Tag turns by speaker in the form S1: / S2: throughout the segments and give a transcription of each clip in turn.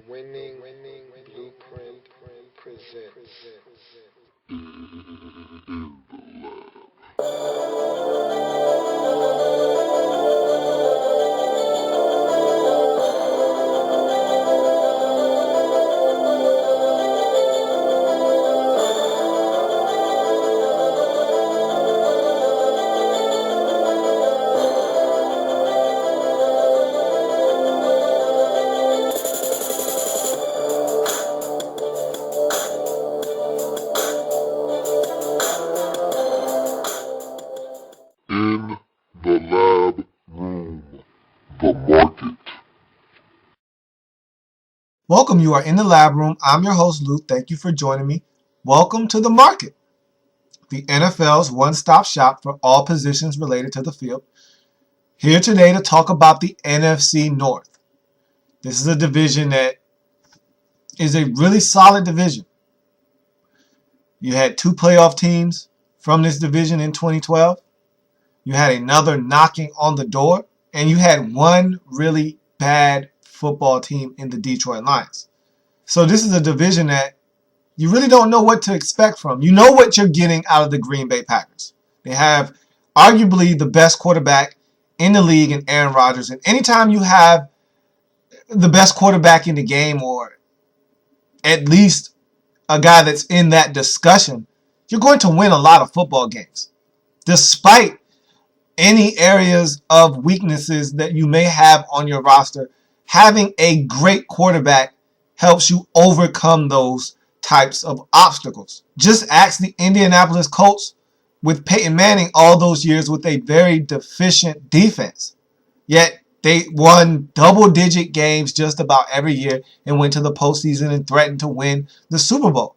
S1: Winning Blueprint presents.
S2: In the lab room, the market.
S3: Welcome. You are in the lab room. I'm your host, Luke. Thank you for joining me. Welcome to the market, the NFL's one-stop shop for all positions related to the field. Here today to talk about the NFC North. This is a division that is a really solid division. You had two playoff teams from this division in 2012. You had another knocking on the door, and you had one really bad football team in the Detroit Lions. So this is a division that you really don't know what to expect from. You know what you're getting out of the Green Bay Packers. They have arguably the best quarterback in the league in Aaron Rodgers. And anytime you have the best quarterback in the game, or at least a guy that's in that discussion, you're going to win a lot of football games. Despite any areas of weaknesses that you may have on your roster, having a great quarterback helps you overcome those types of obstacles. Just ask the Indianapolis Colts with Peyton Manning all those years with a very deficient defense. Yet they won double-digit games just about every year and went to the postseason and threatened to win the Super Bowl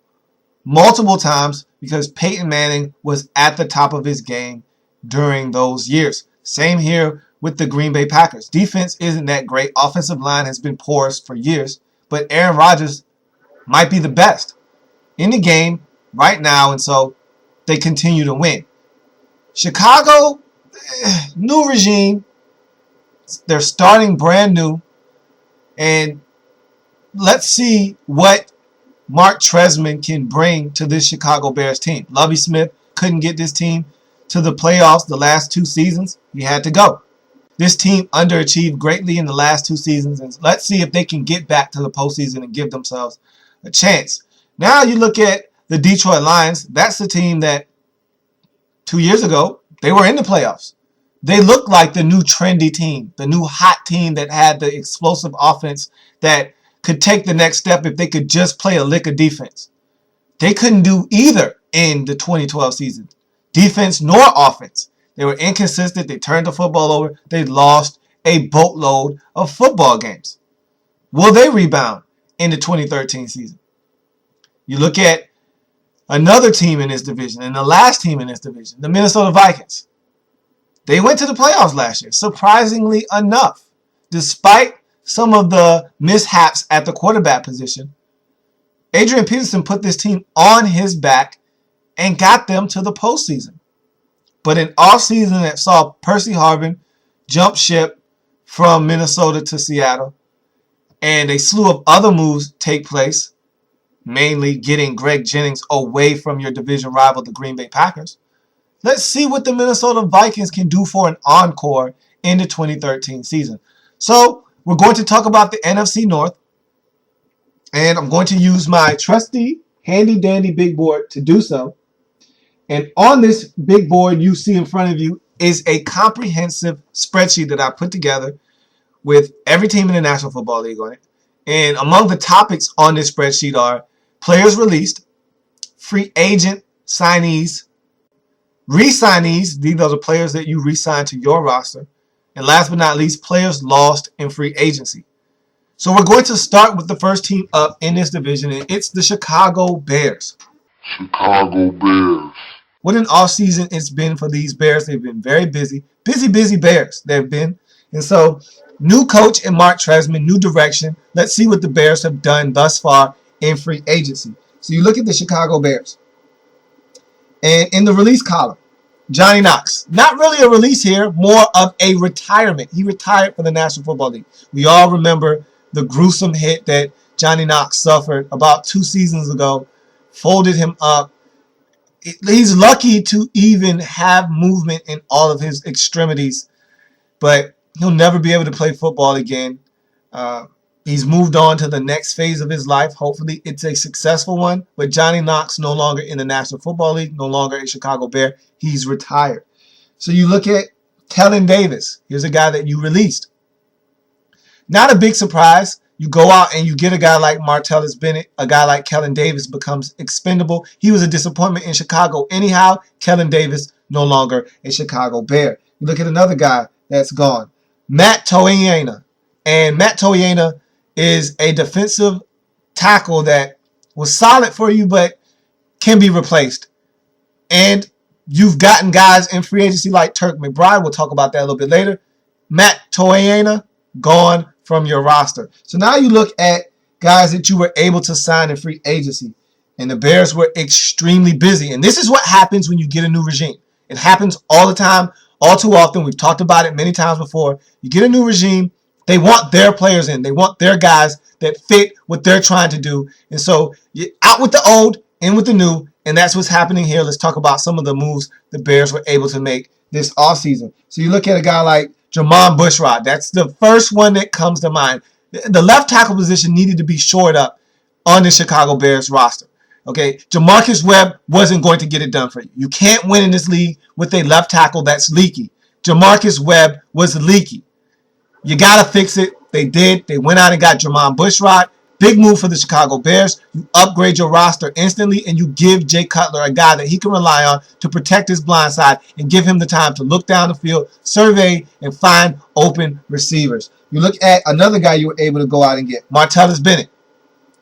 S3: multiple times because Peyton Manning was at the top of his game during those years. Same here with the Green Bay Packers. Defense isn't that great. Offensive line has been porous for years, but Aaron Rodgers might be the best in the game right now, and so they continue to win. Chicago, new regime. They're starting brand new, and let's see what Mark Tresman can bring to this Chicago Bears team. Lovie Smith couldn't get this team to the playoffs the last two seasons. He had to go. This team underachieved greatly in the last two seasons, and let's see if they can get back to the postseason and give themselves a chance. Now you look at the Detroit Lions. That's the team that 2 years ago, they were in the playoffs. They looked like the new trendy team, the new hot team that had the explosive offense that could take the next step if they could just play a lick of defense. They couldn't do either in the 2012 season. Defense nor offense. They were inconsistent. They turned the football over. They lost a boatload of football games. Will they rebound in the 2013 season? You look at another team in this division, and the last team in this division, the Minnesota Vikings. They went to the playoffs last year, surprisingly enough. Despite some of the mishaps at the quarterback position, Adrian Peterson put this team on his back and got them to the postseason. But an offseason that saw Percy Harvin jump ship from Minnesota to Seattle, and a slew of other moves take place, mainly getting Greg Jennings away from your division rival, the Green Bay Packers. Let's see what the Minnesota Vikings can do for an encore in the 2013 season. So we're going to talk about the NFC North, and I'm going to use my trusty, handy-dandy big board to do so. And on this big board you see in front of you is a comprehensive spreadsheet that I put together with every team in the National Football League on it. And among the topics on this spreadsheet are players released, free agent signees, re-signees, these are the players that you re-sign to your roster, and last but not least, players lost in free agency. So we're going to start with the first team up in this division, and it's the Chicago Bears.
S2: Chicago Bears.
S3: What an offseason it's been for these Bears. They've been very busy. Busy Bears they've been. And so, new coach and Mark Tresman, new direction. Let's see what the Bears have done thus far in free agency. So you look at the Chicago Bears. And in the release column, Johnny Knox. Not really a release here, more of a retirement. He retired from the National Football League. We all remember the gruesome hit that Johnny Knox suffered about 2 seasons ago, folded him up. He's lucky to even have movement in all of his extremities, but he'll never be able to play football again. He's moved on to the next phase of his life. Hopefully it's a successful one, but Johnny Knox no longer in the National Football League, no longer a Chicago Bear. He's retired. So you look at Kellen Davis. Here's a guy that you released. Not a big surprise. You go out and you get a guy like Martellus Bennett, a guy like Kellen Davis becomes expendable. He was a disappointment in Chicago anyhow. Kellen Davis no longer a Chicago Bear. You look at another guy that's gone, Matt Toyena. And Matt Toyena is a defensive tackle that was solid for you but can be replaced. And you've gotten guys in free agency like Turk McBride. We'll talk about that a little bit later. Matt Toyena gone from your roster. So now you look at guys that you were able to sign in free agency, and the Bears were extremely busy. And this is what happens when you get a new regime. It happens all the time, all too often. We've talked about it many times before. You get a new regime, they want their players in. They want their guys that fit what they're trying to do. And so you're out with the old, in with the new, and that's what's happening here. Let's talk about some of the moves the Bears were able to make this offseason. So you look at a guy like Jermon Bushrod. That's the first one that comes to mind. The left tackle position needed to be shored up on the Chicago Bears roster. Okay, Jamarcus Webb wasn't going to get it done for you. You can't win in this league with a left tackle that's leaky. Jamarcus Webb was leaky. You got to fix it. They did. They went out and got Jermon Bushrod. Big move for the Chicago Bears. You upgrade your roster instantly, and you give Jay Cutler a guy that he can rely on to protect his blind side and give him the time to look down the field, survey, and find open receivers. You look at another guy you were able to go out and get, Martellus Bennett.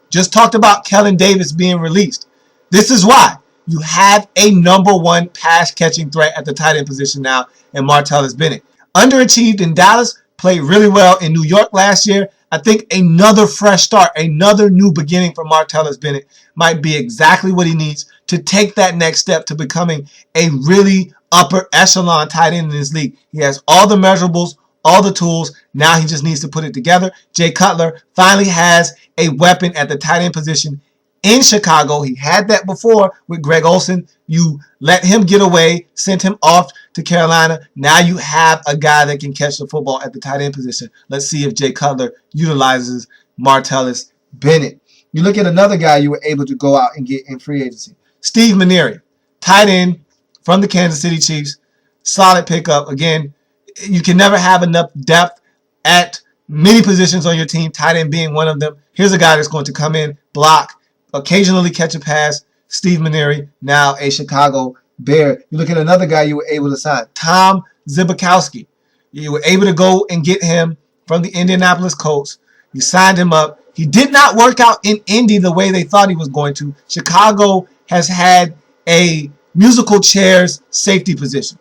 S3: Just talked about Kellen Davis being released. This is why. You have a number one pass-catching threat at the tight end position now in Martellus Bennett. Underachieved in Dallas, played really well in New York last year. I think another fresh start, another new beginning for Martellus Bennett might be exactly what he needs to take that next step to becoming a really upper echelon tight end in this league. He has all the measurables, all the tools. Now he just needs to put it together. Jay Cutler finally has a weapon at the tight end position in Chicago. He had that before with Greg Olsen. You let him get away, sent him off to Carolina. Now you have a guy that can catch the football at the tight end position. Let's see if Jay Cutler utilizes Martellus Bennett. You look at another guy you were able to go out and get in free agency. Steve Maneri, tight end from the Kansas City Chiefs. Solid pickup. Again, you can never have enough depth at many positions on your team, tight end being one of them. Here's a guy that's going to come in, block, occasionally catch a pass. Steve Maneri, now a Chicago Bear. You look at another guy you were able to sign, Tom Zbikowski. You were able to go and get him from the Indianapolis Colts. You signed him up. He did not work out in Indy the way they thought he was going to. Chicago has had a musical chairs safety position.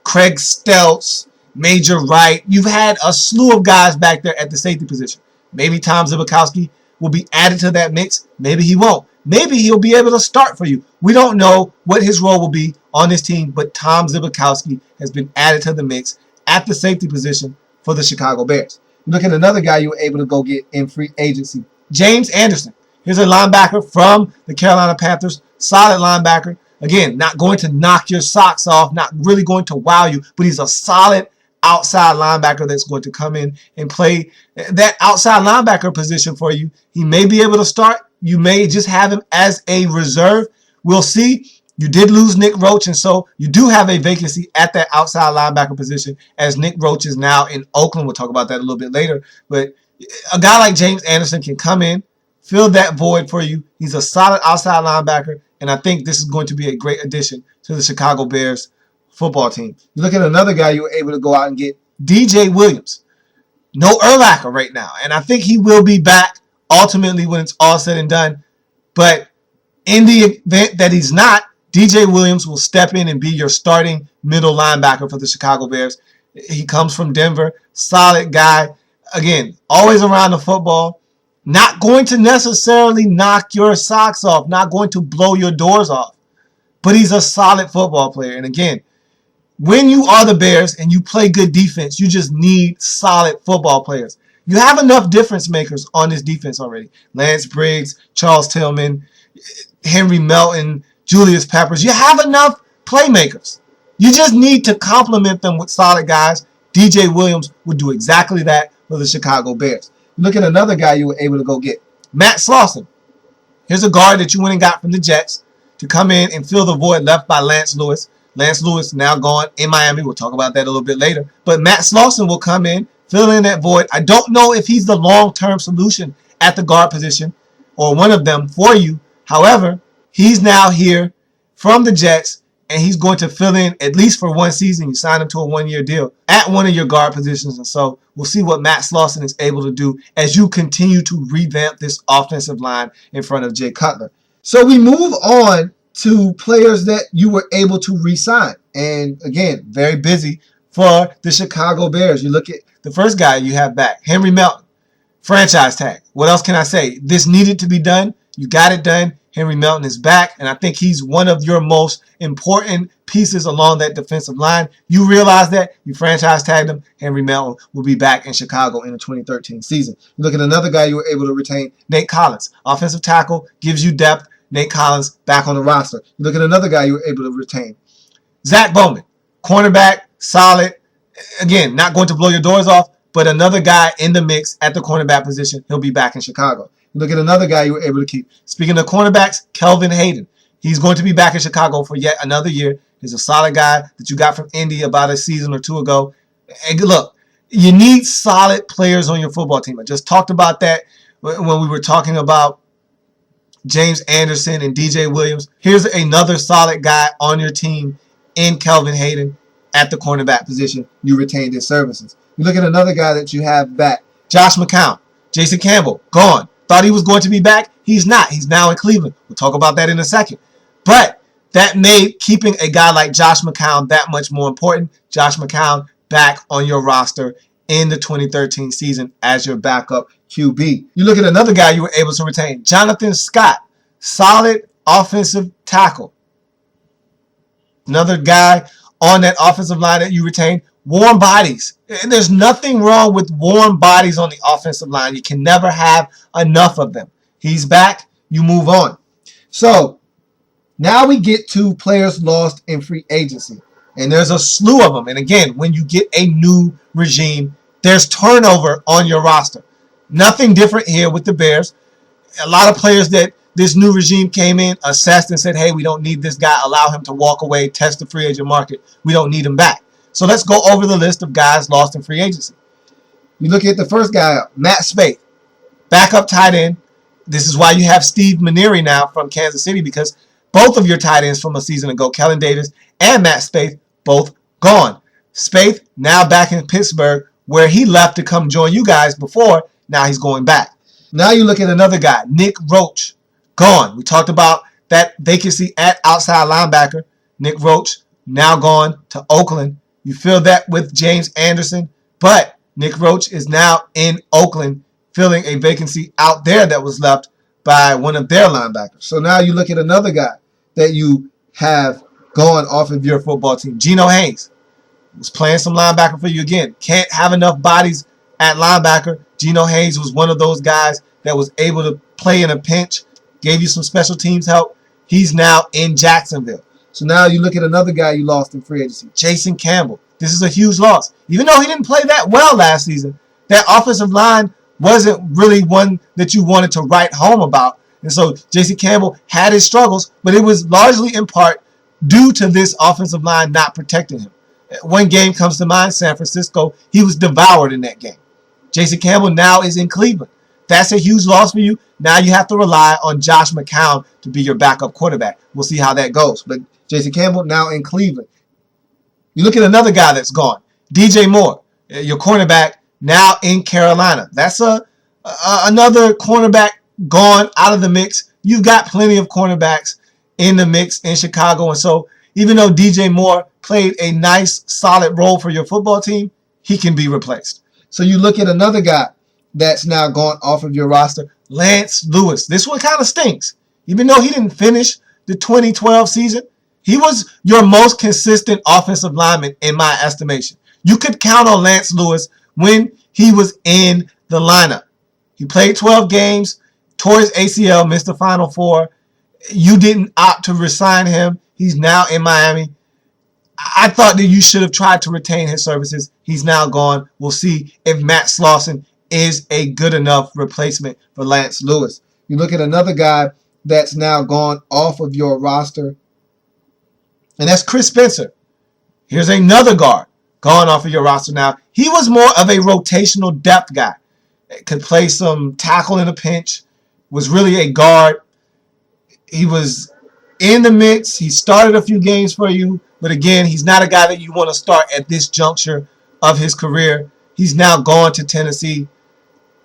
S3: Craig Stelz, Major Wright. You've had a slew of guys back there at the safety position. Maybe Tom Zbikowski will be added to that mix. Maybe he won't. Maybe he'll be able to start for you. We don't know what his role will be on this team, but Tom Zbikowski has been added to the mix at the safety position for the Chicago Bears. You look at another guy you were able to go get in free agency, James Anderson. Here's a linebacker from the Carolina Panthers, solid linebacker. Again, not going to knock your socks off, not really going to wow you, but he's a solid outside linebacker that's going to come in and play that outside linebacker position for you. He may be able to start. You may just have him as a reserve. We'll see. You did lose Nick Roach, and so you do have a vacancy at that outside linebacker position as Nick Roach is now in Oakland. We'll talk about that a little bit later. But a guy like James Anderson can come in, fill that void for you. He's a solid outside linebacker, and I think this is going to be a great addition to the Chicago Bears football team. You look at another guy you were able to go out and get, DJ Williams. No Urlacher right now, and I think he will be back ultimately when it's all said and done. But in the event that he's not, DJ Williams will step in and be your starting middle linebacker for the Chicago Bears. He comes from Denver, solid guy. Again, always around the football. Not going to necessarily knock your socks off, not going to blow your doors off. But he's a solid football player. And again, when you are the Bears and you play good defense, you just need solid football players. You have enough difference makers on this defense already. Lance Briggs, Charles Tillman, Henry Melton, Julius Peppers. You have enough playmakers. You just need to complement them with solid guys. DJ Williams would do exactly that for the Chicago Bears. Look at another guy you were able to go get. Matt Slauson. Here's a guard that you went and got from the Jets to come in and fill the void left by Lance Lewis. Lance Lewis now gone in Miami. We'll talk about that a little bit later. But Matt Slauson will come in, fill in that void. I don't know if he's the long-term solution at the guard position or one of them for you. However, he's now here from the Jets, and he's going to fill in at least for one season. You signed him to a one-year deal at one of your guard positions. And so we'll see what Matt Slauson is able to do as you continue to revamp this offensive line in front of Jay Cutler. So we move on to players that you were able to re-sign. And again, very busy for the Chicago Bears. You look at the first guy you have back, Henry Melton, franchise tag. What else can I say? This needed to be done. You got it done. Henry Melton is back, and I think he's one of your most important pieces along that defensive line. You realize that. You franchise tagged him. Henry Melton will be back in Chicago in the 2013 season. You look at another guy you were able to retain, Nate Collins. Offensive tackle, gives you depth. Nate Collins back on the roster. You look at another guy you were able to retain, Zach Bowman. Cornerback, solid. Again, not going to blow your doors off, but another guy in the mix at the cornerback position. He'll be back in Chicago. Look at another guy you were able to keep. Speaking of cornerbacks, Kelvin Hayden. He's going to be back in Chicago for yet another year. He's a solid guy that you got from Indy about a season or two ago. And look, you need solid players on your football team. I just talked about that when we were talking about James Anderson and DJ Williams. Here's another solid guy on your team in Kelvin Hayden at the cornerback position. You retained his services. You look at another guy that you have back, Josh McCown. Jason Campbell, gone. Thought he was going to be back. He's not. He's now in Cleveland. We'll talk about that in a second. But that made keeping a guy like Josh McCown that much more important. Josh McCown back on your roster in the 2013 season as your backup QB. You look at another guy you were able to retain, Jonathan Scott, solid offensive tackle. Another guy on that offensive line that you retained, warm bodies. And there's nothing wrong with warm bodies on the offensive line. You can never have enough of them. He's back. You move on. So now we get to players lost in free agency. And there's a slew of them. And again, when you get a new regime, there's turnover on your roster. Nothing different here with the Bears. A lot of players that this new regime came in, assessed and said, hey, we don't need this guy. Allow him to walk away, test the free agent market. We don't need him back. So let's go over the list of guys lost in free agency. You look at the first guy, Matt Spaeth, backup tight end. This is why you have Steve Maneri now from Kansas City, because both of your tight ends from a season ago, Kellen Davis and Matt Spaeth, both gone. Spaeth now back in Pittsburgh, where he left to come join you guys before. Now he's going back. Now you look at another guy, Nick Roach, gone. We talked about that vacancy at outside linebacker. Nick Roach now gone to Oakland. You fill that with James Anderson, but Nick Roach is now in Oakland filling a vacancy out there that was left by one of their linebackers. So now you look at another guy that you have gone off of your football team. Geno Hayes was playing some linebacker for you again. Can't have enough bodies at linebacker. Geno Hayes was one of those guys that was able to play in a pinch, gave you some special teams help. He's now in Jacksonville. So now you look at another guy you lost in free agency, Jason Campbell. This is a huge loss. Even though he didn't play that well last season, that offensive line wasn't really one that you wanted to write home about. And so Jason Campbell had his struggles, but it was largely in part due to this offensive line not protecting him. One game comes to mind, San Francisco. He was devoured in that game. Jason Campbell now is in Cleveland. That's a huge loss for you. Now you have to rely on Josh McCown to be your backup quarterback. We'll see how that goes. But Jason Campbell now in Cleveland. You look at another guy that's gone, DJ Moore, your cornerback, now in Carolina. That's another cornerback gone out of the mix. You've got plenty of cornerbacks in the mix in Chicago. And so even though DJ Moore played a nice, solid role for your football team, he can be replaced. So you look at another guy that's now gone off of your roster, Lance Lewis. This one kind of stinks. Even though he didn't finish the 2012 season, he was your most consistent offensive lineman in my estimation. You could count on Lance Lewis when he was in the the lineup. He played 12 games, tore his ACL, missed the Final Four. You didn't opt to resign him. He's now in Miami. I thought that you should have tried to retain his services. He's now gone. We'll see if Matt Slauson is a good enough replacement for Lance Lewis. You look at another guy that's now gone off of your roster, and that's Chris Spencer. Here's another guard gone off of your roster now. He was more of a rotational depth guy. Could play some tackle in a pinch, was really a guard. He was in the mix. He started a few games for you, but again, he's not a guy that you want to start at this juncture of his career. He's now gone to Tennessee.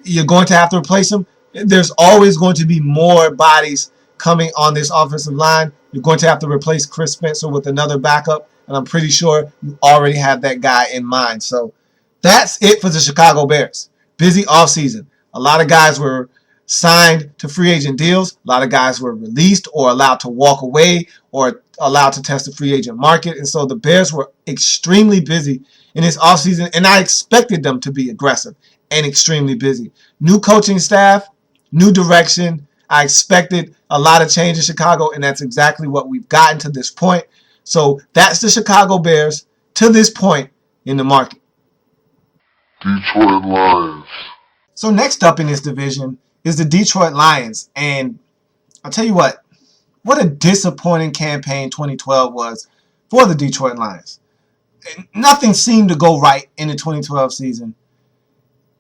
S3: You're going to have to replace him. There's always going to be more bodies coming on this offensive line. You're going to have to replace Chris Spencer with another backup, and I'm pretty sure you already have that guy in mind. So that's it for the Chicago Bears. Busy offseason. A lot of guys were signed to free agent deals. A lot of guys were released or allowed to walk away or allowed to test the free agent market. And so the Bears were extremely busy in this offseason, and I expected them to be aggressive and extremely busy. New coaching staff, new direction. I expected a lot of change in Chicago, and that's exactly what we've gotten to this point. So that's the Chicago Bears to this point in the market.
S2: Detroit Lions.
S3: So next up in this division is the Detroit Lions. And I'll tell you what a disappointing campaign 2012 was for the Detroit Lions. Nothing seemed to go right in the 2012 season.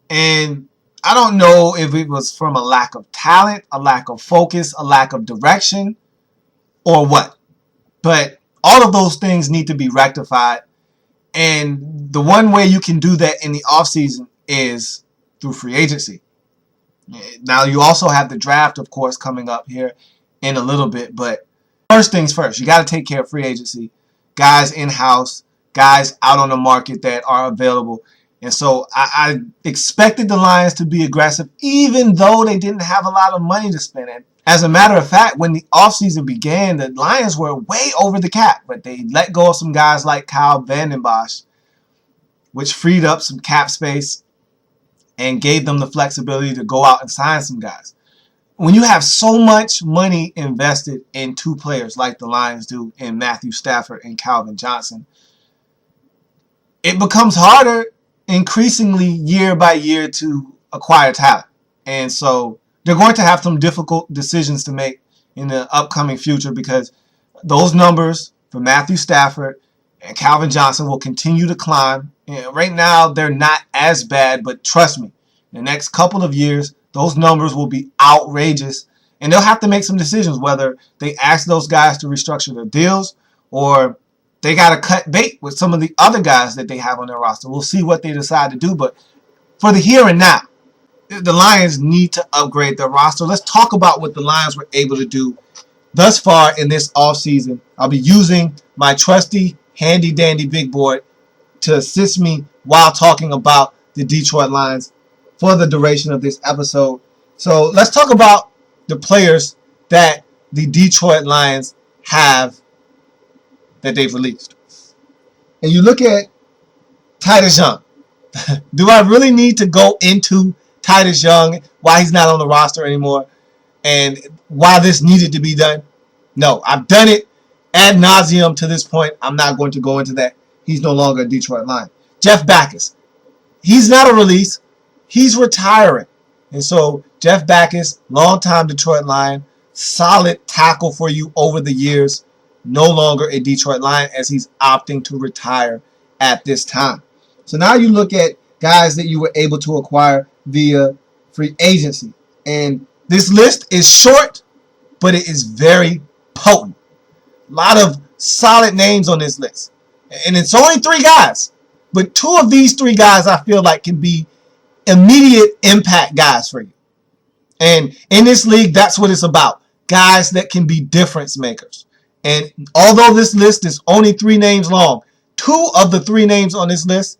S3: And I don't know if it was from a lack of talent, a lack of focus, a lack of direction, or what. But all of those things need to be rectified. And the one way you can do that in the offseason is through free agency. Now, you also have the draft, of course, coming up here in a little bit. But first things first, you got to take care of free agency. Guys in-house, guys out on the market that are available. And so I expected the Lions to be aggressive, even though they didn't have a lot of money to spend. And as a matter of fact, when the offseason began, the Lions were way over the cap. But they let go of some guys like Kyle Van Bosch, which freed up some cap space and gave them the flexibility to go out and sign some guys. When you have so much money invested in two players like the Lions do in Matthew Stafford and Calvin Johnson, it becomes harder increasingly year by year to acquire talent. And so they're going to have some difficult decisions to make in the upcoming future because those numbers for Matthew Stafford and Calvin Johnson will continue to climb. Right now, they're not as bad, but trust me, in the next couple of years, those numbers will be outrageous. And they'll have to make some decisions, whether they ask those guys to restructure their deals or they got to cut bait with some of the other guys that they have on their roster. We'll see what they decide to do. But for the here and now, the Lions need to upgrade their roster. Let's talk about what the Lions were able to do thus far in this offseason. I'll be using my trusty, handy-dandy big board to assist me while talking about the Detroit Lions for the duration of this episode. So let's talk about the players that the Detroit Lions have that they've released. And you look at Titus Young. Do I really need to go into Titus Young, why he's not on the roster anymore, and why this needed to be done? No, I've done it ad nauseum to this point. I'm not going to go into that. He's no longer a Detroit Lion. Jeff Backus. He's not a release. He's retiring. And so Jeff Backus, longtime Detroit Lion, solid tackle for you over the years, no longer a Detroit Lion as he's opting to retire at this time. So now you look at guys that you were able to acquire via free agency. And this list is short, but it is very potent. A lot of solid names on this list. And it's only 3 guys. But 2 of these 3 guys I feel like can be immediate impact guys for you. And in this league, that's what it's about. Guys that can be difference makers. And although this list is only 3 names long, 2 of the 3 names on this list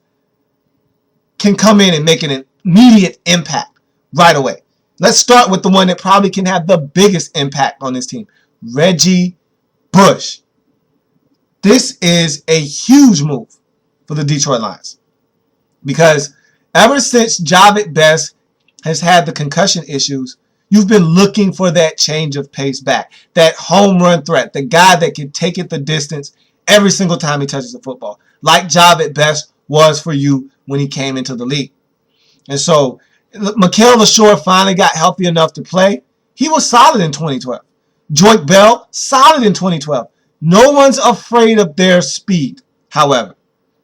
S3: can come in and make an immediate impact right away. Let's start with the one that probably can have the biggest impact on this team, Reggie Bush. This is a huge move for the Detroit Lions because ever since Javed Best has had the concussion issues, you've been looking for that change of pace back, that home run threat, the guy that can take it the distance every single time he touches the football, like Javid Best was for you when he came into the league. And so Mikael LaShore finally got healthy enough to play. He was solid in 2012. Joique Bell, solid in 2012. No one's afraid of their speed, however.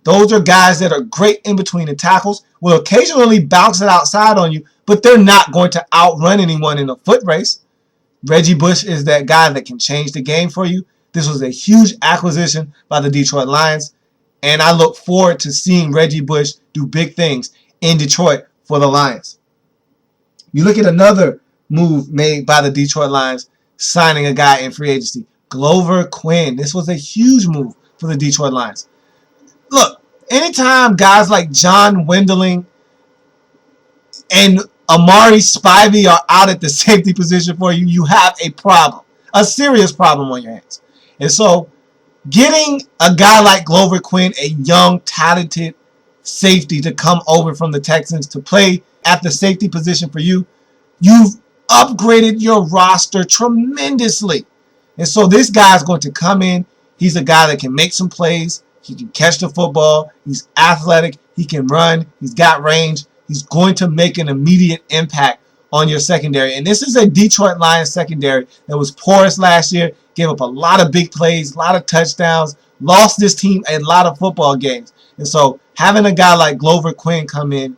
S3: Those are guys that are great in between the tackles, will occasionally bounce it outside on you, but they're not going to outrun anyone in a foot race. Reggie Bush is that guy that can change the game for you. This was a huge acquisition by the Detroit Lions, and I look forward to seeing Reggie Bush do big things in Detroit for the Lions. You look at another move made by the Detroit Lions, signing a guy in free agency, Glover Quinn. This was a huge move for the Detroit Lions. Look, anytime guys like John Wendling and Amari Spivey are out at the safety position for you, you have a problem, a serious problem on your hands. And so getting a guy like Glover Quinn, a young, talented safety, to come over from the Texans to play at the safety position for you, you've upgraded your roster tremendously. And so this guy's going to come in. He's a guy that can make some plays. He can catch the football. He's athletic. He can run. He's got range. He's going to make an immediate impact on your secondary. And this is a Detroit Lions secondary that was porous last year, gave up a lot of big plays, a lot of touchdowns, lost this team a lot of football games. And so having a guy like Glover Quinn come in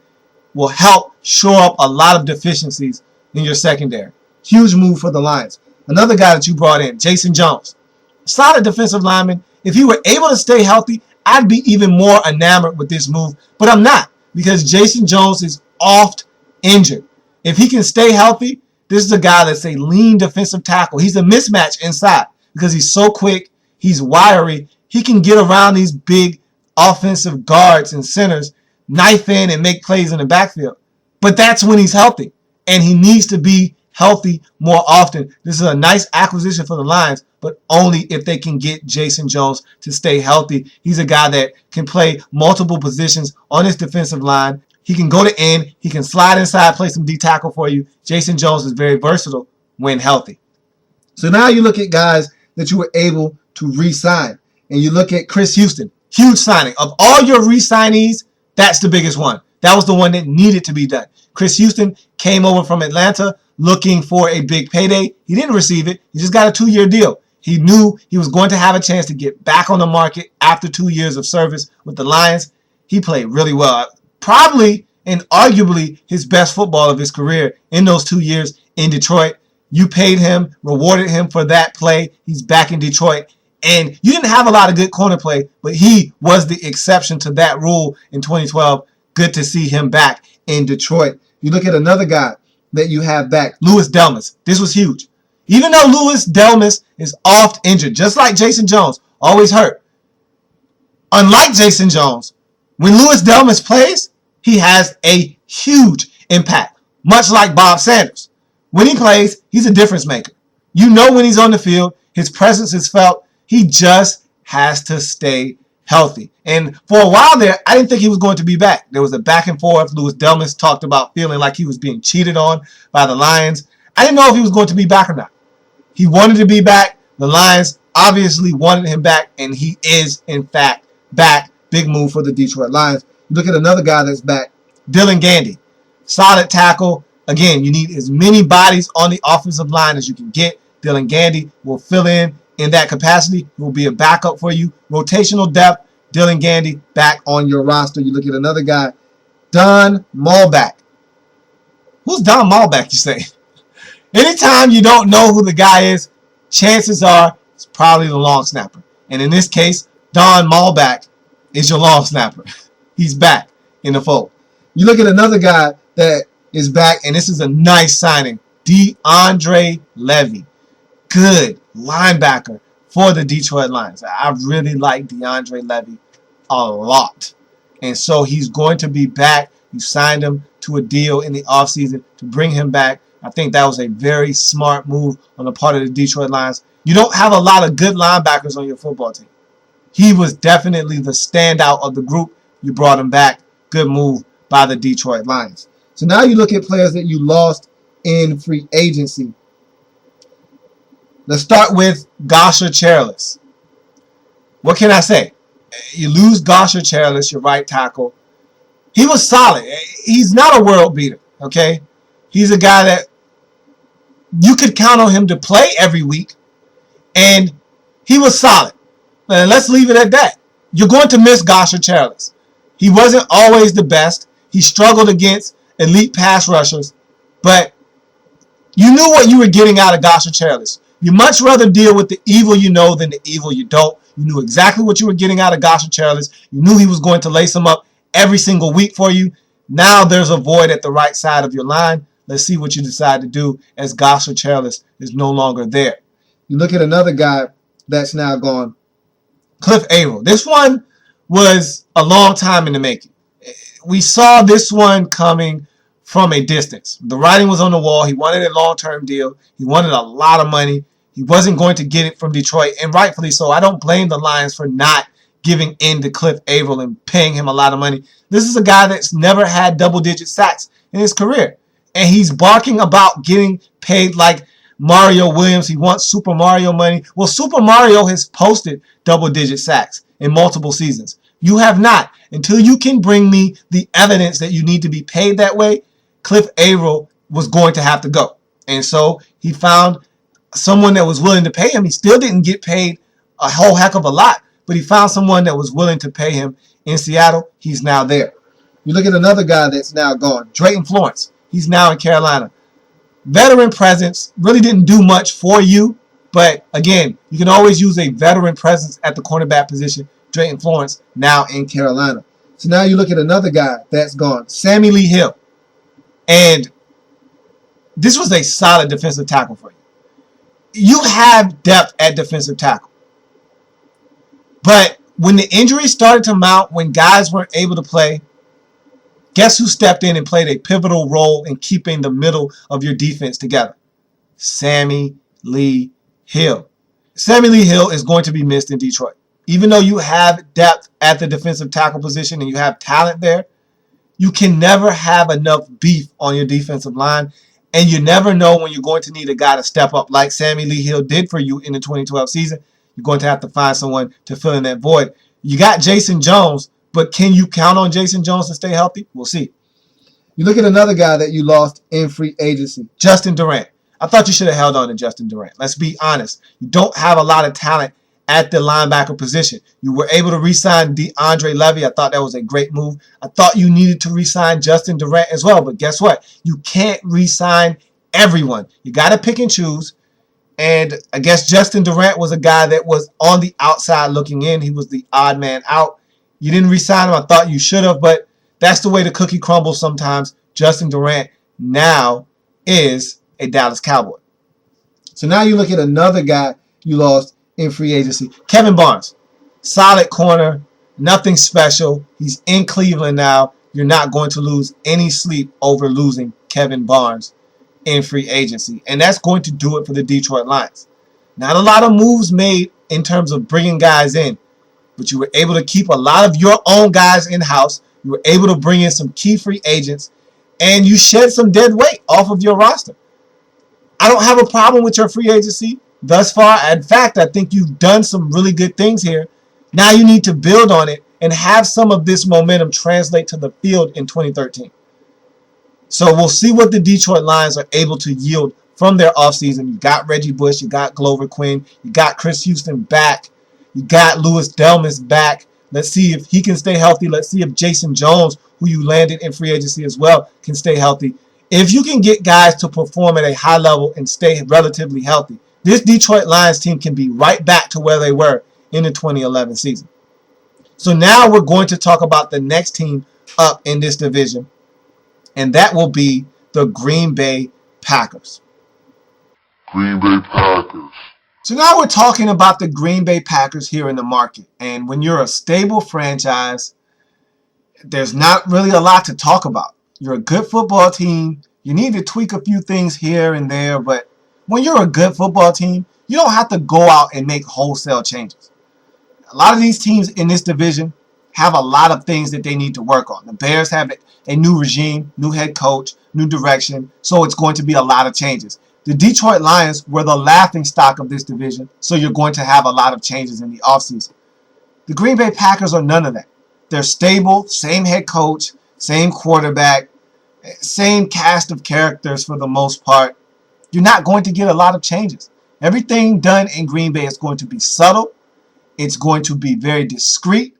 S3: will help shore up a lot of deficiencies in your secondary. Huge move for the Lions. Another guy that you brought in, Jason Jones. Solid defensive lineman. If he were able to stay healthy, I'd be even more enamored with this move. But I'm not, because Jason Jones is oft injured. If he can stay healthy, this is a guy that's a lean defensive tackle. He's a mismatch inside because he's so quick. He's wiry. He can get around these big offensive guards and centers, knife in and make plays in the backfield. But that's when he's healthy, and he needs to be healthy more often. This is a nice acquisition for the Lions, but only if they can get Jason Jones to stay healthy. He's a guy that can play multiple positions on his defensive line. He can go to end. He can slide inside, play some D tackle for you. Jason Jones is very versatile when healthy. So now you look at guys that you were able to re-sign, and you look at Chris Houston. Huge signing. Of all your re-signees, that's the biggest one. That was the one that needed to be done. Chris Houston came over from Atlanta looking for a big payday. He didn't receive it. He just got a 2-year deal. He knew he was going to have a chance to get back on the market after 2 years of service with the Lions. He played really well. Probably and arguably his best football of his career in those 2 years in Detroit. You paid him, rewarded him for that play. He's back in Detroit. And you didn't have a lot of good corner play, but he was the exception to that rule in 2012. Good to see him back in Detroit. You look at another guy that you have back, Louis Delmas. This was huge. Even though Louis Delmas is oft injured, just like Jason Jones, always hurt. Unlike Jason Jones, when Louis Delmas plays, he has a huge impact, much like Bob Sanders. When he plays, he's a difference maker. You know when he's on the field, his presence is felt. He just has to stay healthy. And for a while there, I didn't think he was going to be back. There was a back and forth. Louis Delmas talked about feeling like he was being cheated on by the Lions. I didn't know if he was going to be back or not. He wanted to be back. The Lions obviously wanted him back, and he is, in fact, back. Big move for the Detroit Lions. You look at another guy that's back, Dylan Gandy. Solid tackle. Again, you need as many bodies on the offensive line as you can get. Dylan Gandy will fill in that capacity. He will be a backup for you. Rotational depth, Dylan Gandy back on your roster. You look at another guy, Don Malback. Who's Don Malback, you say? Anytime you don't know who the guy is, chances are it's probably the long snapper. And in this case, Don Malback is your long snapper. He's back in the fold. You look at another guy that is back, and this is a nice signing, DeAndre Levy. Good linebacker for the Detroit Lions. I really like DeAndre Levy a lot. And so he's going to be back. You signed him to a deal in the offseason to bring him back. I think that was a very smart move on the part of the Detroit Lions. You don't have a lot of good linebackers on your football team. He was definitely the standout of the group. You brought him back. Good move by the Detroit Lions. So now you look at players that you lost in free agency. Let's start with Gosher Charles. What can I say? You lose Gosher Charles, your right tackle. He was solid. He's not a world beater, okay? He's a guy that you could count on him to play every week, and he was solid. And let's leave it at that. You're going to miss Gosher Charles. He wasn't always the best. He struggled against elite pass rushers, but you knew what you were getting out of Gosher Charles. You much rather deal with the evil you know than the evil you don't. You knew exactly what you were getting out of Gosher Charles. You knew he was going to lace him up every single week for you. Now there's a void at the right side of your line. Let's see what you decide to do as Gosher Charles is no longer there. You look at another guy that's now gone, Cliff Averill. This one was a long time in the making. We saw this one coming from a distance. The writing was on the wall. He wanted a long-term deal. He wanted a lot of money. He wasn't going to get it from Detroit, and rightfully so. I don't blame the Lions for not giving in to Cliff Averill and paying him a lot of money. This is a guy that's never had double-digit sacks in his career, and he's barking about getting paid like Mario Williams. He wants Super Mario money. Well, Super Mario has posted double-digit sacks in multiple seasons. You have not. Until you can bring me the evidence that you need to be paid that way, Cliff Averill was going to have to go. And so he found someone that was willing to pay him. He still didn't get paid a whole heck of a lot, but he found someone that was willing to pay him in Seattle. He's now there. You look at another guy that's now gone, Drayton Florence. He's now in Carolina. Veteran presence, really didn't do much for you, but again, you can always use a veteran presence at the cornerback position. Drayton Florence now in Carolina. So now you look at another guy that's gone, Sammy Lee Hill. And this was a solid defensive tackle for you. You have depth at defensive tackle. But when the injuries started to mount, when guys weren't able to play, guess who stepped in and played a pivotal role in keeping the middle of your defense together? Sammy Lee Hill. Sammy Lee Hill is going to be missed in Detroit. Even though you have depth at the defensive tackle position and you have talent there, you can never have enough beef on your defensive line, and you never know when you're going to need a guy to step up like Sammy Lee Hill did for you in the 2012 season. You're going to have to find someone to fill in that void. You got Jason Jones, but can you count on Jason Jones to stay healthy? We'll see. You look at another guy that you lost in free agency, Justin Durant. I thought you should have held on to Justin Durant. Let's be honest. You don't have a lot of talent at the linebacker position. You were able to re-sign L.A.B. I thought that was a great move. I thought you needed to re-sign Justin Durant as well, but guess what? You can't re-sign everyone. You got to pick and choose, and I guess Justin Durant was a guy that was on the outside looking in. He was the odd man out. You didn't re-sign him. I thought you should have, but that's the way the cookie crumbles sometimes. Justin Durant now is a Dallas Cowboy. So now you look at another guy you lost in free agency, Kevin Barnes. Solid corner, nothing special. He's in Cleveland now. You're not going to lose any sleep over losing Kevin Barnes in free agency. And that's going to do it for the Detroit Lions. Not a lot of moves made in terms of bringing guys in, but you were able to keep a lot of your own guys in-house. You were able to bring in some key free agents, and you shed some dead weight off of your roster. I don't have a problem with your free agency thus far. In fact, I think you've done some really good things here. Now you need to build on it and have some of this momentum translate to the field in 2013. So we'll see what the Detroit Lions are able to yield from their offseason. You got Reggie Bush, you got Glover Quinn, you got Chris Houston back, you got Louis Delmas back. Let's see if he can stay healthy. Let's see if Jason Jones, who you landed in free agency as well, can stay healthy. If you can get guys to perform at a high level and stay relatively healthy, this Detroit Lions team can be right back to where they were in the 2011 season. So now we're going to talk about the next team up in this division, and that will be the Green Bay Packers.
S2: Green Bay Packers.
S3: So now we're talking about the Green Bay Packers here in the market. And when you're a stable franchise, there's not really a lot to talk about. You're a good football team. You need to tweak a few things here and there, but when you're a good football team, you don't have to go out and make wholesale changes. A lot of these teams in this division have a lot of things that they need to work on. The Bears have a new regime, new head coach, new direction, so it's going to be a lot of changes. The Detroit Lions were the laughing stock of this division, so you're going to have a lot of changes in the offseason. The Green Bay Packers are none of that. They're stable, same head coach, same quarterback, same cast of characters for the most part. You're not going to get a lot of changes. Everything done in Green Bay is going to be subtle. It's going to be very discreet.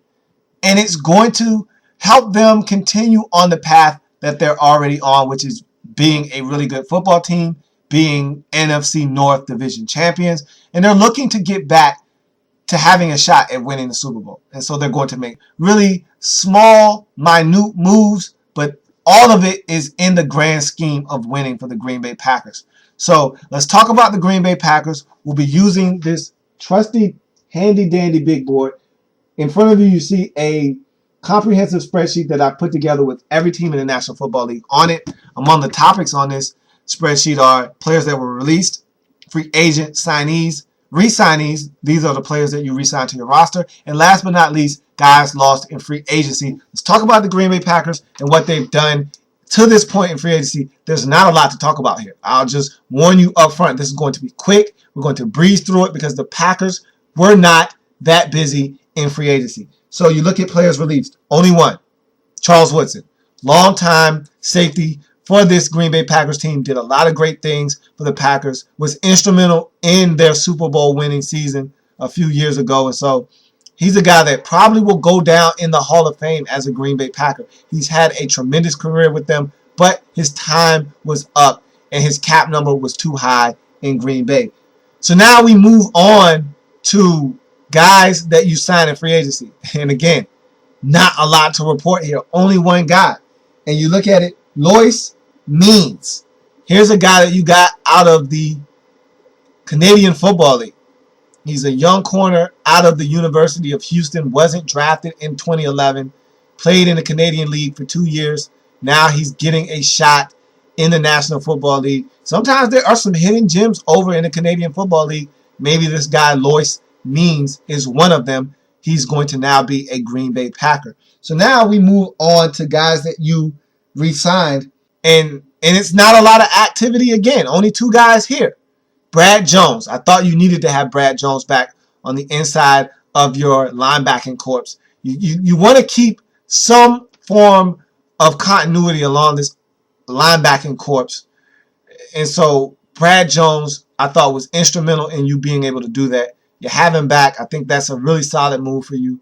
S3: And it's going to help them continue on the path that they're already on, which is being a really good football team, being NFC North division champions. And they're looking to get back to having a shot at winning the Super Bowl. And so they're going to make really small, minute moves, but all of it is in the grand scheme of winning for the Green Bay Packers. So let's talk about the Green Bay Packers. We'll be using this trusty, handy-dandy big board. In front of you, you see a comprehensive spreadsheet that I put together with every team in the National Football League on it. Among the topics on this spreadsheet are players that were released, free agent signees, re-signees. These are the players that you re-sign to your roster. And last but not least, guys lost in free agency. Let's talk about the Green Bay Packers and what they've done to this point in free agency. There's not a lot to talk about here. I'll just warn you up front. This is going to be quick. We're going to breeze through it because the Packers were not that busy in free agency. So you look at players released. Only one. Charles Woodson. Longtime safety for this Green Bay Packers team. Did a lot of great things for the Packers. Was instrumental in their Super Bowl winning season a few years ago. And so he's a guy that probably will go down in the Hall of Fame as a Green Bay Packer. He's had a tremendous career with them, but his time was up and his cap number was too high in Green Bay. So now we move on to guys that you sign in free agency. And again, not a lot to report here. Only one guy. And you look at it, Lois Means. Here's a guy that you got out of the Canadian Football League. He's a young corner out of the University of Houston. Wasn't drafted in 2011. Played in the Canadian League for 2 years. Now he's getting a shot in the National Football League. Sometimes there are some hidden gems over in the Canadian Football League. Maybe this guy, Lois Means, is one of them. He's going to now be a Green Bay Packer. So now we move on to guys that you re-signed. And it's not a lot of activity again. Only two guys here. Brad Jones. I thought you needed to have Brad Jones back on the inside of your linebacking corps. You want to keep some form of continuity along this linebacking corps. And so Brad Jones, I thought, was instrumental in you being able to do that. You have him back. I think that's a really solid move for you.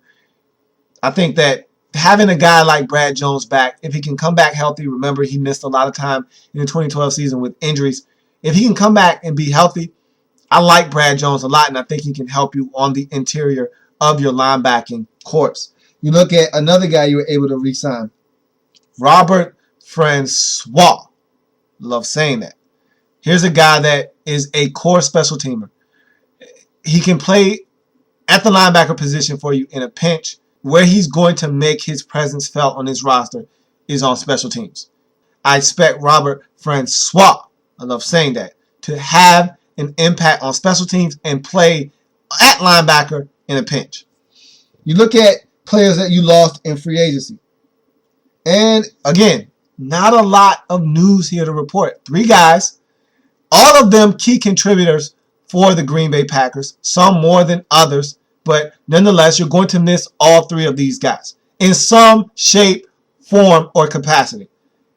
S3: I think that having a guy like Brad Jones back, if he can come back healthy, remember he missed a lot of time in the 2012 season with injuries. If he can come back and be healthy, I like Brad Jones a lot, and I think he can help you on the interior of your linebacking corps. You look at another guy you were able to re-sign, Robert Francois. Love saying that. Here's a guy that is a core special teamer. He can play at the linebacker position for you in a pinch. Where he's going to make his presence felt on this roster is on special teams. I expect Robert Francois, I love saying that, to have an impact on special teams and play at linebacker in a pinch. You look at players that you lost in free agency. And again, not a lot of news here to report. 3 guys, all of them key contributors for the Green Bay Packers, some more than others. But nonetheless, you're going to miss all 3 of these guys in some shape, form, or capacity.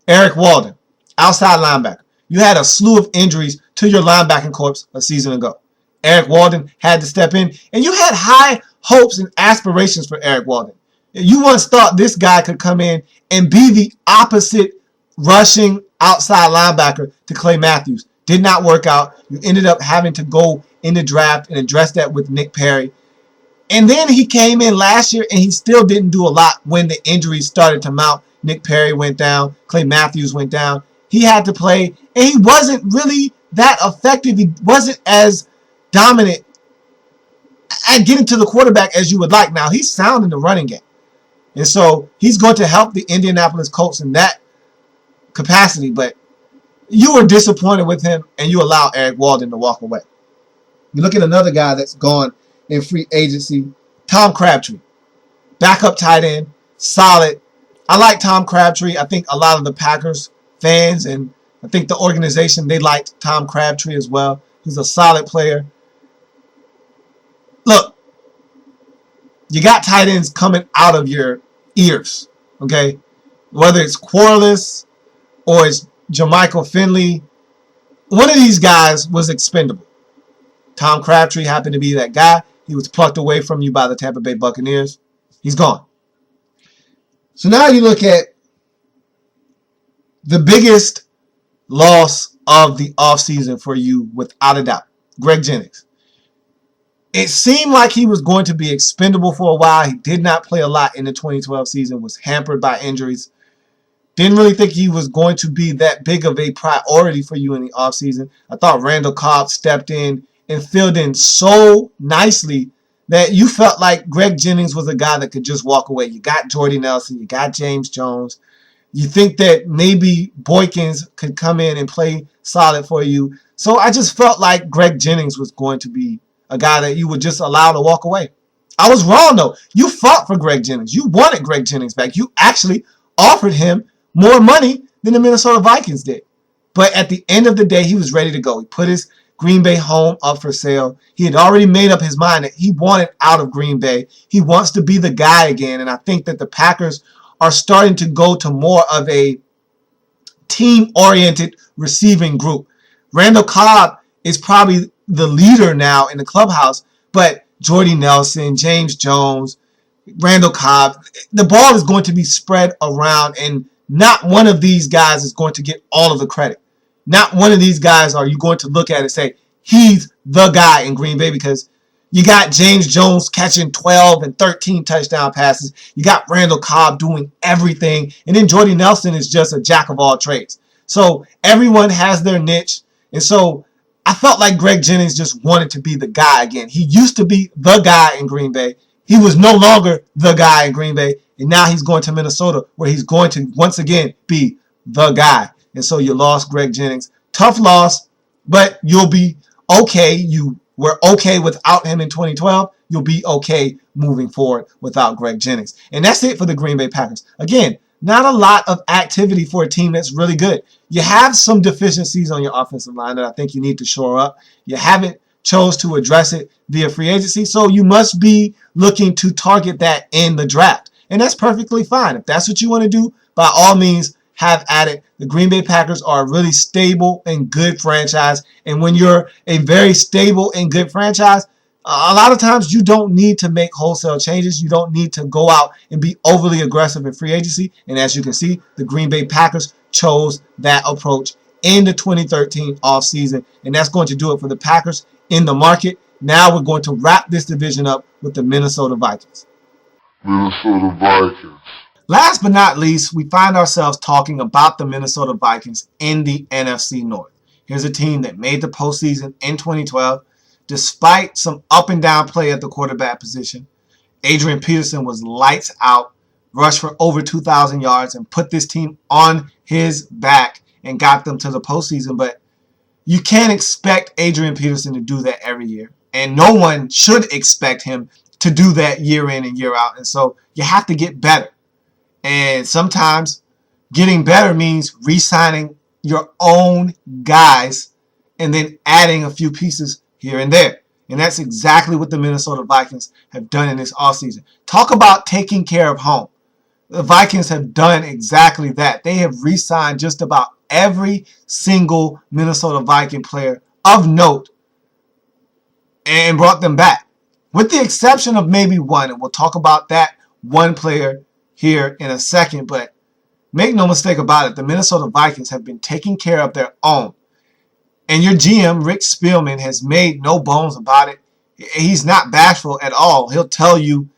S3: Eric Walden, outside linebacker. You had a slew of injuries to your linebacking corps a season ago. Eric Walden had to step in, and you had high hopes and aspirations for Eric Walden. You once thought this guy could come in and be the opposite rushing outside linebacker to Clay Matthews. Did not work out. You ended up having to go in the draft and address that with Nick Perry. And then he came in last year and he still didn't do a lot when the injuries started to mount. Nick Perry went down. Clay Matthews went down. He had to play, and he wasn't really that effective. He wasn't as dominant at getting to the quarterback as you would like. Now, he's sound in the running game. And so he's going to help the Indianapolis Colts in that capacity. But you were disappointed with him, and you allow Eric Walden to walk away. You look at another guy that's gone in free agency, Tom Crabtree. backup tight end, solid. I like Tom Crabtree. I think a lot of the Packers fans and I think the organization, they liked Tom Crabtree as well. He's a solid player. Look, you got tight ends coming out of your ears, okay? Whether it's Quarles or it's Jermichael Finley, one of these guys was expendable. Tom Crabtree happened to be that guy. He was plucked away from you by the Tampa Bay Buccaneers. He's gone. So now you look at the biggest loss of the offseason for you, without a doubt, Greg Jennings. It seemed like he was going to be expendable for a while. He did not play a lot in the 2012 season, was hampered by injuries. Didn't really think he was going to be that big of a priority for you in the offseason. I thought Randall Cobb stepped in and filled in so nicely that you felt like Greg Jennings was a guy that could just walk away. You got Jordy Nelson, you got James Jones. You think that maybe Boykins could come in and play solid for you. So I just felt like Greg Jennings was going to be a guy that you would just allow to walk away. I was wrong, though. You fought for Greg Jennings. You wanted Greg Jennings back. You actually offered him more money than the Minnesota Vikings did. But at the end of the day, he was ready to go. He put his Green Bay home up for sale. He had already made up his mind that he wanted out of Green Bay. He wants to be the guy again. And I think that the Packers are starting to go to more of a team-oriented receiving group. Randall Cobb is probably the leader now in the clubhouse, but Jordy Nelson, James Jones, Randall Cobb, the ball is going to be spread around, and not one of these guys is going to get all of the credit. Not one of these guys are you going to look at and say, he's the guy in Green Bay, because you got James Jones catching 12 and 13 touchdown passes. You got Randall Cobb doing everything. And then Jordy Nelson is just a jack of all trades. So everyone has their niche. And so I felt like Greg Jennings just wanted to be the guy again. He used to be the guy in Green Bay. He was no longer the guy in Green Bay. And now he's going to Minnesota, where he's going to once again be the guy. And so you lost Greg Jennings. Tough loss, but you'll be okay. You were okay without him in 2012. You'll be okay moving forward without Greg Jennings. And that's it for the Green Bay Packers. Again, not a lot of activity for a team that's really good. You have some deficiencies on your offensive line that I think you need to shore up. You haven't chose to address it via free agency, so you must be looking to target that in the draft. And that's perfectly fine. If that's what you want to do, by all means, have at it. The Green Bay Packers are a really stable and good franchise. And when you're a very stable and good franchise, a lot of times you don't need to make wholesale changes. You don't need to go out and be overly aggressive in free agency. And as you can see, the Green Bay Packers chose that approach in the 2013 offseason. And that's going to do it for the Packers in the market. Now we're going to wrap this division up with the Minnesota Vikings.
S2: Minnesota Vikings.
S3: Last but not least, we find ourselves talking about the Minnesota Vikings in the NFC North. Here's a team that made the postseason in 2012, despite some up and down play at the quarterback position. Adrian Peterson was lights out, rushed for over 2,000 yards, and put this team on his back and got them to the postseason. But you can't expect Adrian Peterson to do that every year, and no one should expect him to do that year in and year out. And so you have to get better. And sometimes getting better means re-signing your own guys and then adding a few pieces here and there. And that's exactly what the Minnesota Vikings have done in this offseason. Talk about taking care of home. The Vikings have done exactly that. They have re-signed just about every single Minnesota Viking player of note and brought them back, with the exception of maybe one. And we'll talk about that one player here in a second, but make no mistake about it, the Minnesota Vikings have been taking care of their own. And your GM, Rick Spielman, has made no bones about it. He's not bashful at all. He'll tell you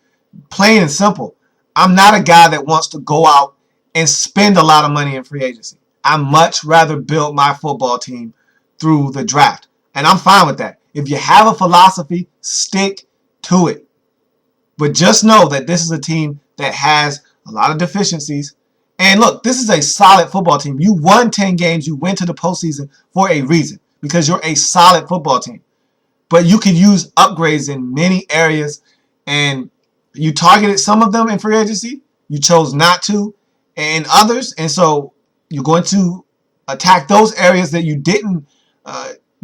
S3: plain and simple, I'm not a guy that wants to go out and spend a lot of money in free agency. I much rather build my football team through the draft. And I'm fine with that. If you have a philosophy, stick to it. But just know that this is a team that has a lot of deficiencies. And look, this is a solid football team. You won 10 games. You went to the postseason for a reason, because you're a solid football team. But you can use upgrades in many areas. And You targeted some of them in free agency. You chose not to in others. And so you're going to attack those areas that you didn't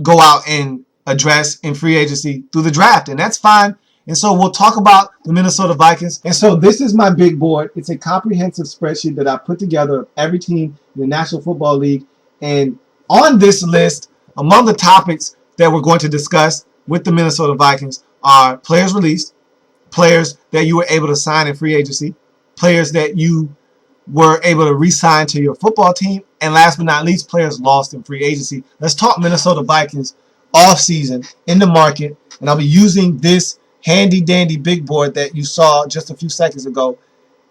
S3: go out and address in free agency through the draft. And that's fine. And so we'll talk about the Minnesota Vikings. And so this is my big board. It's a comprehensive spreadsheet that I put together of every team in the National Football League. And on this list, among the topics that we're going to discuss with the Minnesota Vikings are players released, players that you were able to sign in free agency, players that you were able to re-sign to your football team, and last but not least, players lost in free agency. Let's talk Minnesota Vikings off-season in the market, and I'll be using this handy-dandy big board that you saw just a few seconds ago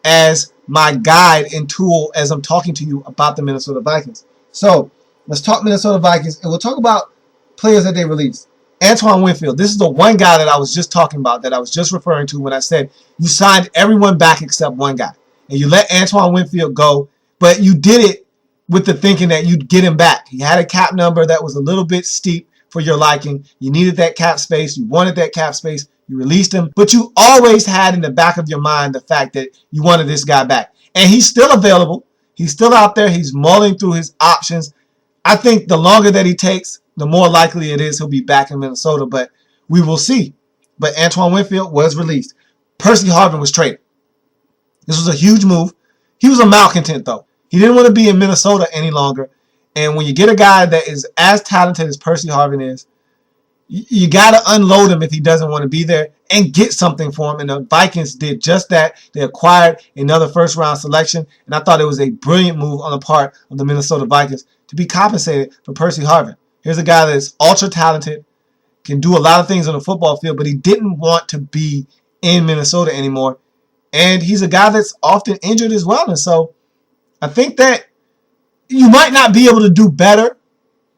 S3: as my guide and tool as I'm talking to you about the Minnesota Vikings. So let's talk Minnesota Vikings, and we'll talk about players that they released. Antoine Winfield, this is the one guy that I was just talking about, that I was just referring to when I said you signed everyone back except one guy. And you let Antoine Winfield go, but you did it with the thinking that you'd get him back. He had a cap number that was a little bit steep for your liking. You needed that cap space. You wanted that cap space. You released him, but you always had in the back of your mind the fact that you wanted this guy back. And he's still available. He's still out there. He's mulling through his options. I think the longer that he takes, the more likely it is he'll be back in Minnesota, but we will see. But Antoine Winfield was released. Percy Harvin was traded. This was a huge move. He was a malcontent, though. He didn't want to be in Minnesota any longer. And when you get a guy that is as talented as Percy Harvin is, you got to unload him if he doesn't want to be there and get something for him. And the Vikings did just that. They acquired another first-round selection, and I thought it was a brilliant move on the part of the Minnesota Vikings to be compensated for Percy Harvin. Here's a guy that's ultra-talented, can do a lot of things on the football field, but he didn't want to be in Minnesota anymore. And he's a guy that's often injured as well. And so I think that you might not be able to do better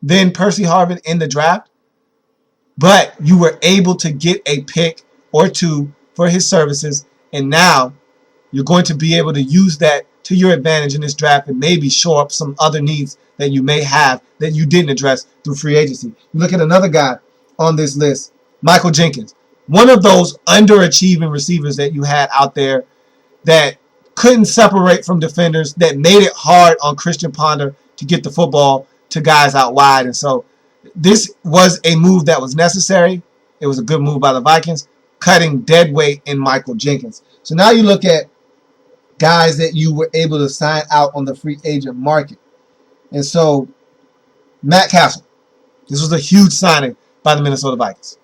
S3: than Percy Harvin in the draft, but you were able to get a pick or two for his services, and now you're going to be able to use that to your advantage in this draft and maybe shore up some other needs that you may have that you didn't address through free agency. You look at another guy on this list, Michael Jenkins, one of those underachieving receivers that you had out there that couldn't separate from defenders, that made it hard on Christian Ponder to get the football to guys out wide. And so this was a move that was necessary. It was a good move by the Vikings, cutting dead weight in Michael Jenkins. So now you look at guys that you were able to sign out on the free agent market. And so Matt Castle, this was a huge signing by the Minnesota Vikings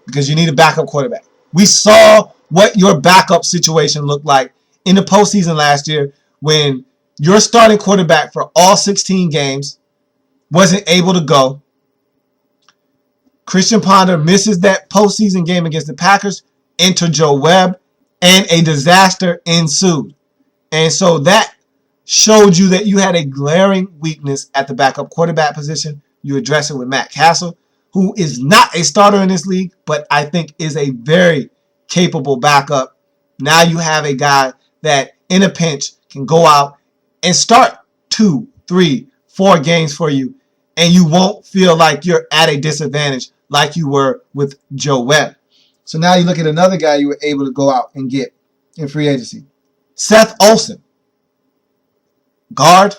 S3: because you need a backup quarterback. We saw what your backup situation looked like in the postseason last year when your starting quarterback for all 16 games wasn't able to go. Christian Ponder misses that postseason game against the Packers, enter Joe Webb, and a disaster ensued. And so that showed you that you had a glaring weakness at the backup quarterback position. You address it with Matt Castle, who is not a starter in this league, but I think is a very capable backup. Now you have a guy that in a pinch can go out and start 2, 3, 4 games for you, and you won't feel like you're at a disadvantage like you were with Joe Webb. So now you look at another guy you were able to go out and get in free agency. Seth Olsen. Guard.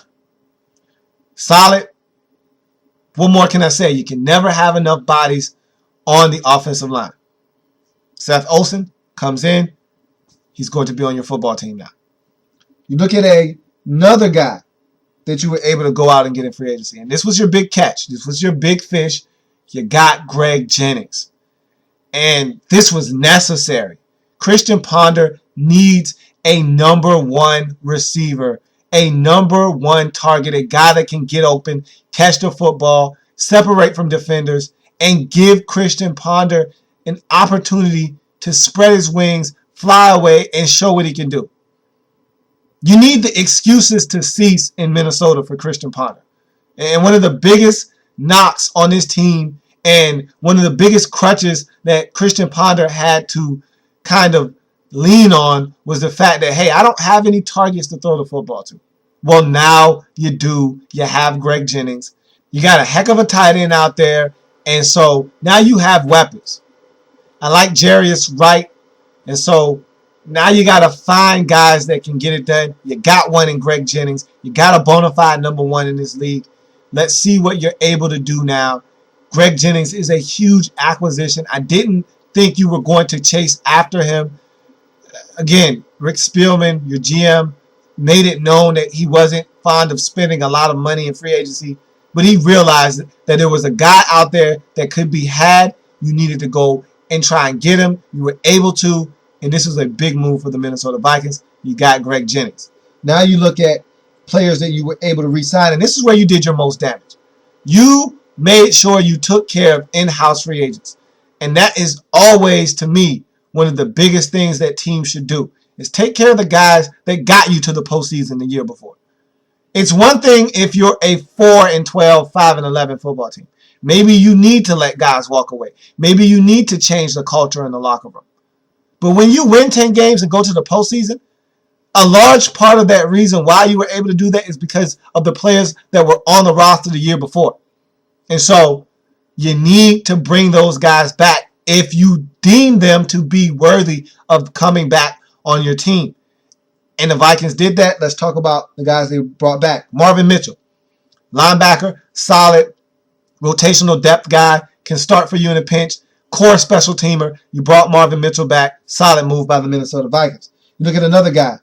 S3: Solid. What more can I say? You can never have enough bodies on the offensive line. Seth Olsen comes in. He's going to be on your football team now. You look at another guy that you were able to go out and get in free agency. And this was your big catch. This was your big fish. You got Greg Jennings. And this was necessary. Christian Ponder needs a number one receiver, a number one target, a guy that can get open, catch the football, separate from defenders, and give Christian Ponder an opportunity to spread his wings, fly away, and show what he can do. You need the excuses to cease in Minnesota for Christian Ponder. And one of the biggest knocks on this team and one of the biggest crutches that Christian Ponder had to kind of lean on was the fact that, hey, I don't have any targets to throw the football to. Well, now you do. You have Greg Jennings. You got a heck of a tight end out there. And so now you have weapons. I like Jarius Wright. And so Now you got to find guys that can get it done. You got one in Greg Jennings. You got a bona fide number one in this league. Let's see what you're able to do now. Greg Jennings is a huge acquisition. I didn't think you were going to chase after him. Again, Rick Spielman, your GM, made it known that he wasn't fond of spending a lot of money in free agency, but he realized that there was a guy out there that could be had. You needed to go and try and get him. You were able to, and this was a big move for the Minnesota Vikings. You got Greg Jennings. Now you look at players that you were able to re-sign, and this is where you did your most damage. You made sure you took care of in-house free agents, and that is always, to me, one of the biggest things that teams should do is take care of the guys that got you to the postseason the year before. It's one thing if you're a 4-12, 5-11 football team. Maybe you need to let guys walk away. Maybe you need to change the culture in the locker room. But when you win 10 games and go to the postseason, a large part of that reason why you were able to do that is because of the players that were on the roster the year before. And so you need to bring those guys back if you deem them to be worthy of coming back on your team. And the Vikings did that. Let's talk about the guys they brought back. Marvin Mitchell, linebacker, solid, rotational depth guy, can start for you in a pinch. Core special teamer. You brought Marvin Mitchell back. Solid move by the Minnesota Vikings. You look at another guy,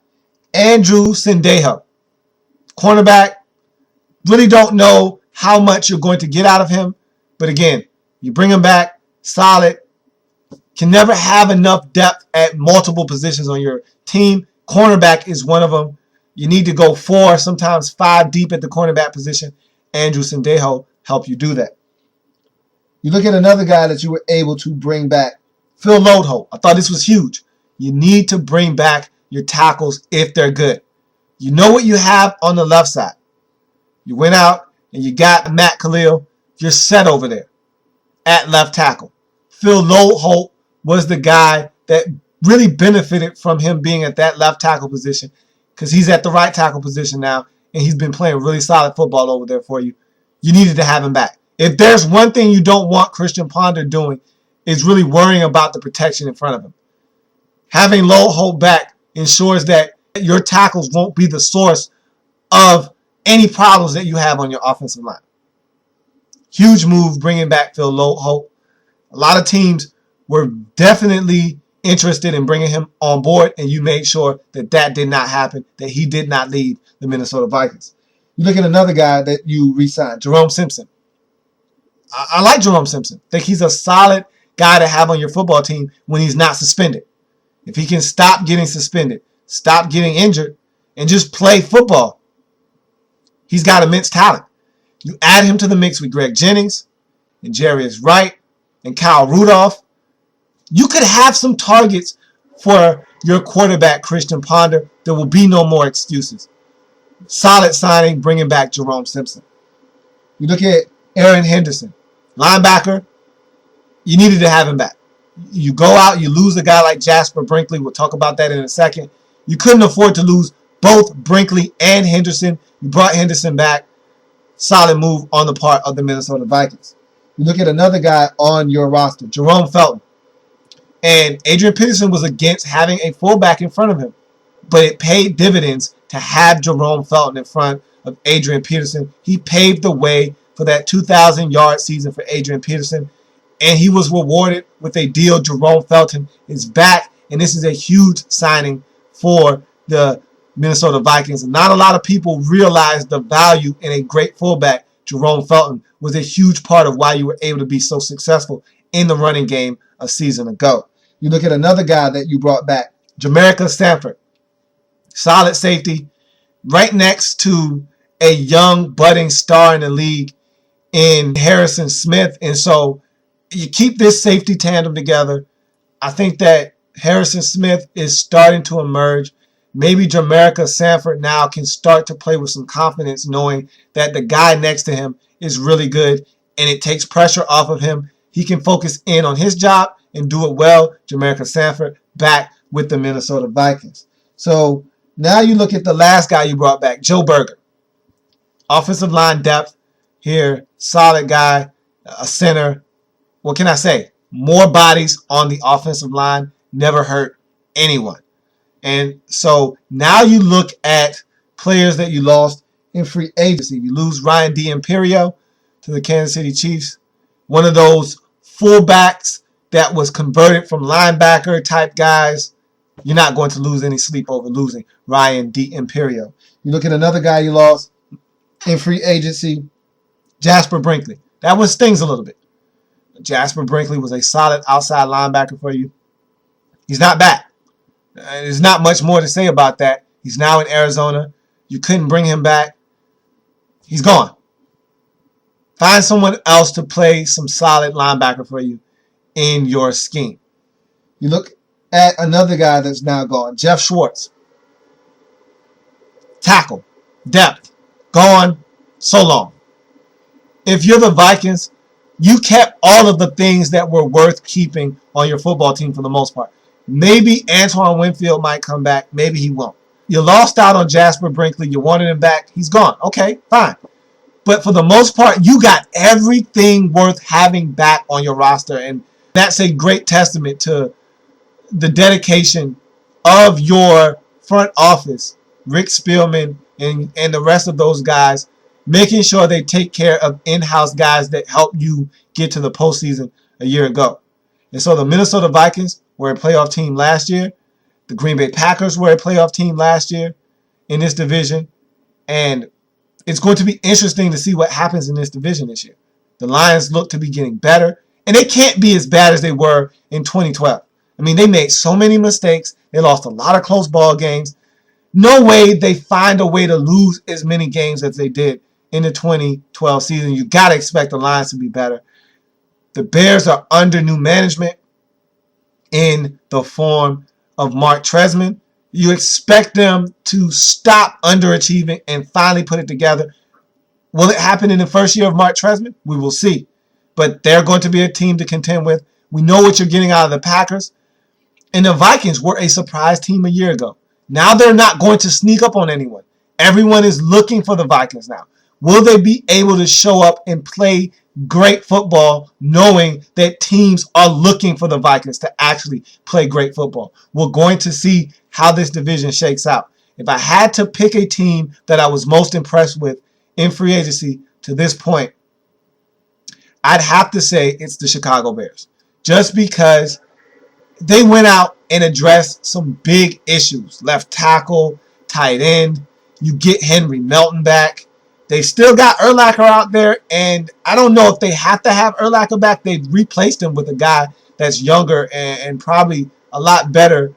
S3: Andrew Sendejo, cornerback. Really don't know how much you're going to get out of him. But again, you bring him back, solid. Can never have enough depth at multiple positions on your team. Cornerback is one of them. You need to go 4, sometimes 5 deep at the cornerback position. Andrew Sendejo help you do that. You look at another guy that you were able to bring back, Phil Lodeholt. I thought this was huge. You need to bring back your tackles if they're good. You know what you have on the left side. You went out and you got Matt Khalil. You're set over there at left tackle. Phil Lodeholt was the guy that really benefited from him being at that left tackle position because he's at the right tackle position now, and he's been playing really solid football over there for you. You needed to have him back. If there's one thing you don't want Christian Ponder doing is really worrying about the protection in front of him. Having Lodeholt back ensures that your tackles won't be the source of any problems that you have on your offensive line. Huge move bringing back Phil Lodeholt. A lot of teams were definitely interested in bringing him on board, and you made sure that that did not happen, that he did not leave the Minnesota Vikings. You look at another guy that you re-signed, Jerome Simpson. I like Jerome Simpson. I think he's a solid guy to have on your football team when he's not suspended. If he can stop getting suspended, stop getting injured, and just play football, he's got immense talent. You add him to the mix with Greg Jennings and Jarius Wright and Kyle Rudolph. You could have some targets for your quarterback, Christian Ponder. There will be no more excuses. Solid signing, bringing back Jerome Simpson. You look at Aaron Henderson, linebacker. You needed to have him back. You go out, you lose a guy like Jasper Brinkley. We'll talk about that in a second. You couldn't afford to lose both Brinkley and Henderson. You brought Henderson back. Solid move on the part of the Minnesota Vikings. You look at another guy on your roster, Jerome Felton. And Adrian Peterson was against having a fullback in front of him. But it paid dividends to have Jerome Felton in front of Adrian Peterson. He paved the way for that 2,000-yard season for Adrian Peterson. And he was rewarded with a deal. Jerome Felton is back. And this is a huge signing for the Minnesota Vikings. Not a lot of people realize the value in a great fullback. Jerome Felton was a huge part of why you were able to be so successful in the running game a season ago. You look at another guy that you brought back, Jamaica Stanford. Solid safety, right next to a young budding star in the league in Harrison Smith. And so you keep this safety tandem together. I think that Harrison Smith is starting to emerge. Maybe Jamaica Stanford now can start to play with some confidence, knowing that the guy next to him is really good, and it takes pressure off of him. He can focus in on his job and do it well. Jamaica Stanford back with the Minnesota Vikings. So now you look at the last guy you brought back, Joe Berger. Offensive line depth here, solid guy, a center. What can I say? More bodies on the offensive line never hurt anyone. And so now you look at players that you lost in free agency. You lose Ryan D'Imperio to the Kansas City Chiefs, one of those fullbacks that was converted from linebacker type guys. You're not going to lose any sleep over losing Ryan D'Imperio. You look at another guy you lost in free agency, Jasper Brinkley. That one stings a little bit. Jasper Brinkley was a solid outside linebacker for you. He's not back. There's not much more to say about that. He's now in Arizona. You couldn't bring him back. He's gone. Find someone else to play some solid linebacker for you in your scheme. You look at another guy that's now gone, Jeff Schwartz. Tackle, depth, gone, so long. If you're the Vikings, you kept all of the things that were worth keeping on your football team for the most part. Maybe Antoine Winfield might come back. Maybe he won't. You lost out on Jasper Brinkley. You wanted him back. He's gone. Okay, fine. But for the most part, you got everything worth having back on your roster. And that's a great testament to the dedication of your front office, Rick Spielman and the rest of those guys, making sure they take care of in-house guys that helped you get to the postseason a year ago. And so the Minnesota Vikings were a playoff team last year. The Green Bay Packers were a playoff team last year in this division. And it's going to be interesting to see what happens in this division this year. The Lions look to be getting better, and they can't be as bad as they were in 2012. I mean, they made so many mistakes. They lost a lot of close ball games. No way they find a way to lose as many games as they did in the 2012 season. You got to expect the Lions to be better. The Bears are under new management in the form of Mark Tresman. You expect them to stop underachieving and finally put it together. Will it happen in the first year of Mark Tresman? We will see. But they're going to be a team to contend with. We know what you're getting out of the Packers. And the Vikings were a surprise team a year ago. Now they're not going to sneak up on anyone. Everyone is looking for the Vikings now. Will they be able to show up and play great football knowing that teams are looking for the Vikings to actually play great football? We're going to see how this division shakes out. If I had to pick a team that I was most impressed with in free agency to this point, I'd have to say it's the Chicago Bears. Just because they went out and addressed some big issues. Left tackle, tight end. You get Henry Melton back. They still got Urlacher out there, and I don't know if they have to have Urlacher back. They've replaced him with a guy that's younger and probably a lot better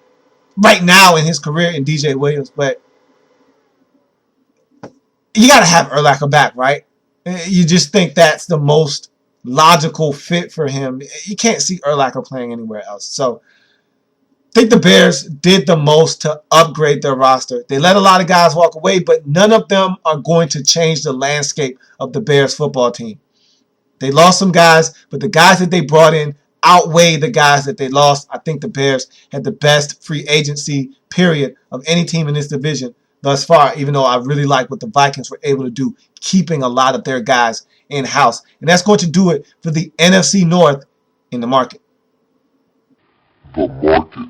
S3: right now in his career in DJ Williams. But you got to have Urlacher back, right? You just think that's the most logical fit for him. You can't see Urlacher playing anywhere else. So I think the Bears did the most to upgrade their roster. They let a lot of guys walk away, but none of them are going to change the landscape of the Bears football team. They lost some guys, but the guys that they brought in outweigh the guys that they lost. I think the Bears had the best free agency period of any team in this division thus far, even though I really like what the Vikings were able to do, keeping a lot of their guys in-house. And that's going to do it for the NFC North in the market.
S2: The market.